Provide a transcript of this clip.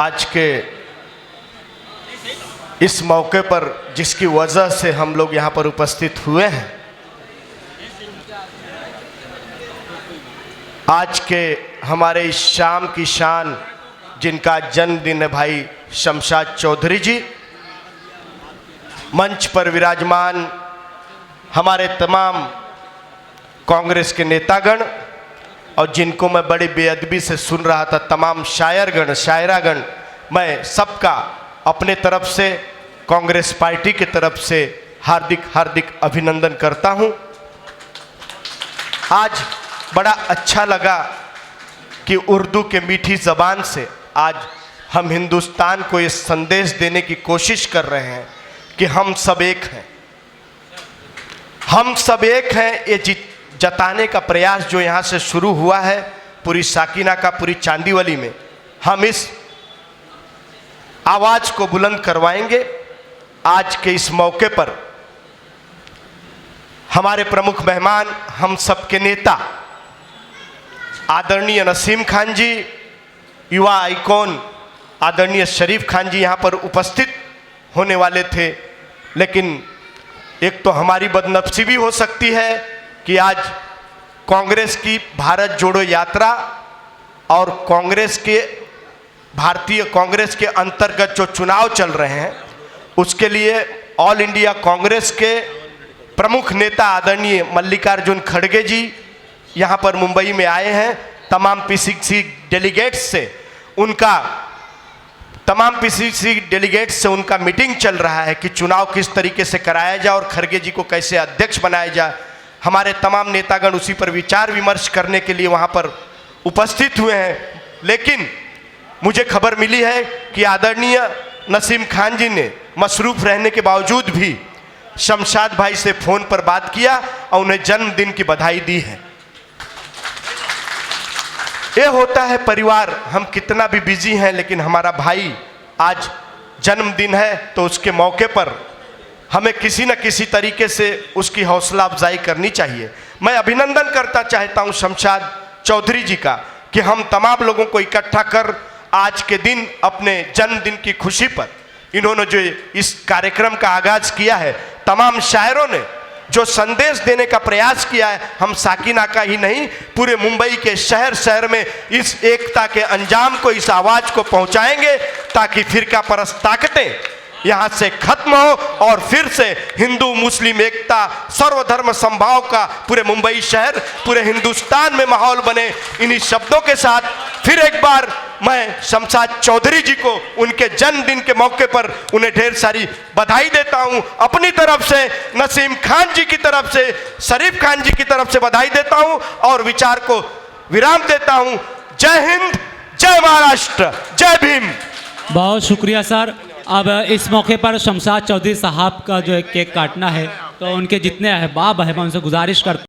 आज के इस मौके पर जिसकी वजह से हम लोग यहाँ पर उपस्थित हुए हैं, आज के हमारे इस शाम की शान जिनका जन्मदिन है भाई शमशाद चौधरी जी, मंच पर विराजमान हमारे तमाम कांग्रेस के नेतागण और जिनको मैं बड़ी बेअदबी से सुन रहा था तमाम शायरगण शायरागण, मैं सबका अपने तरफ से कांग्रेस पार्टी की तरफ से हार्दिक हार्दिक अभिनंदन करता हूं। आज बड़ा अच्छा लगा कि उर्दू के मीठी ज़बान से आज हम हिंदुस्तान को ये संदेश देने की कोशिश कर रहे हैं कि हम सब एक हैं, हम सब एक हैं। ये जताने का प्रयास जो यहाँ से शुरू हुआ है पूरी साकिना का, पूरी चांदीवली में, हम इस आवाज़ को बुलंद करवाएंगे। आज के इस मौके पर हमारे प्रमुख मेहमान, हम सबके नेता आदरणीय नसीम खान जी, युवा आइकॉन आदरणीय शरीफ खान जी यहाँ पर उपस्थित होने वाले थे, लेकिन एक तो हमारी बदनसीबी भी हो सकती है कि आज कांग्रेस की भारत जोड़ो यात्रा और कांग्रेस के भारतीय कांग्रेस के अंतर्गत जो चुनाव चल रहे हैं उसके लिए ऑल इंडिया कांग्रेस के प्रमुख नेता आदरणीय मल्लिकार्जुन खड़गे जी यहाँ पर मुंबई में आए हैं। तमाम पीसीसी डेलीगेट्स से उनका मीटिंग चल रहा है कि चुनाव किस तरीके से कराया जाए और खड़गे जी को कैसे अध्यक्ष बनाया जाए। हमारे तमाम नेतागण उसी पर विचार विमर्श करने के लिए वहाँ पर उपस्थित हुए हैं, लेकिन मुझे खबर मिली है कि आदरणीय नसीम खान जी ने मसरूफ़ रहने के बावजूद भी शमशाद भाई से फ़ोन पर बात किया और उन्हें जन्मदिन की बधाई दी है। ये होता है परिवार, हम कितना भी बिजी हैं लेकिन हमारा भाई आज जन्मदिन है तो उसके मौके पर हमें किसी न किसी तरीके से उसकी हौसला अफजाई करनी चाहिए। मैं अभिनंदन करता चाहता हूं शमशाद चौधरी जी का कि हम तमाम लोगों को इकट्ठा कर आज के दिन अपने जन्मदिन की खुशी पर इन्होंने जो इस कार्यक्रम का आगाज किया है, तमाम शायरों ने जो संदेश देने का प्रयास किया है, हम साकिना का ही नहीं पूरे मुंबई के शहर शहर में इस एकता के अंजाम को, इस आवाज़ को पहुंचाएंगे ताकि फिरका परस्त ताकतें यहाँ से खत्म हो और फिर से हिंदू मुस्लिम एकता सर्वधर्म संभाव का पूरे मुंबई शहर, पूरे हिंदुस्तान में माहौल बने। इन्हीं शब्दों के साथ फिर एक बार मैं शमशाद चौधरी जी को उनके जन्मदिन के मौके पर उन्हें ढेर सारी बधाई देता हूं। अपनी तरफ से नसीम खान जी की तरफ से, शरीफ खान जी की तरफ से बधाई देता हूं और विचार को विराम देता हूं। जय हिंद, जय महाराष्ट्र, जय भीम। बहुत शुक्रिया सर। अब इस मौके पर शमशाद चौधरी साहब का जो केक काटना है, तो उनके जितने अहबाब हैं मैं उनसे गुजारिश करता